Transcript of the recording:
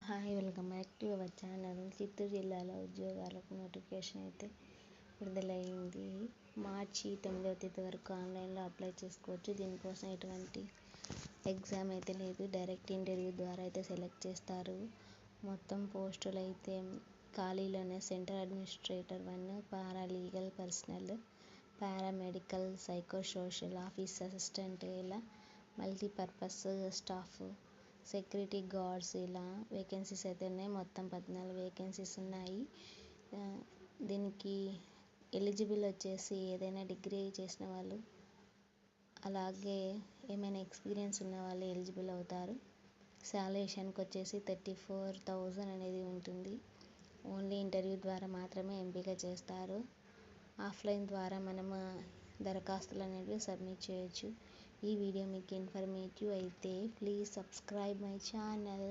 Hi welcome back to our channel. Chittoor జిల్లాలో ఉద్యోగాలకు notification అయితే విడుదలైంది. మార్చి 9వ తేదీ వరకు ఆన్లైన్లో అప్లై చేసుకోవచ్చు. దీనికోసం ఎటువంటి ఎగ్జామ్ అయితే లేదు, డైరెక్ట్ ఇంటర్వ్యూ ద్వారా అయితే సెలెక్ట్ చేస్తారు. మొత్తం పోస్టులు అయితే ఖాళీలోనే centre administrator 1, paralegal personnel, paramedical, psycho social, office assistant, ఇలా మల్టీపర్పస్ స్టాఫ్, సెక్యూరిటీ గార్డ్స్, ఇలా వేకెన్సీస్ అయితే ఉన్నాయి. మొత్తం 14 వేకెన్సీస్ ఉన్నాయి. దీనికి ఎలిజిబుల్ వచ్చేసి ఏదైనా డిగ్రీ చేసిన వాళ్ళు, అలాగే ఏమైనా ఎక్స్పీరియన్స్ ఉన్న వాళ్ళు ఎలిజిబుల్ అవుతారు. శాలరీషన్కి వచ్చేసి 34,000 అనేది ఉంటుంది. ఓన్లీ ఇంటర్వ్యూ ద్వారా మాత్రమే ఎంపిక చేస్తారు. ఆఫ్లైన్ ద్వారా మనము దరఖాస్తులు అనేవి సబ్మిట్ చేయొచ్చు. ఈ వీడియో మీకు ఇన్ఫర్మేటివ్ అయితే ప్లీజ్ సబ్స్క్రైబ్ మై ఛానల్.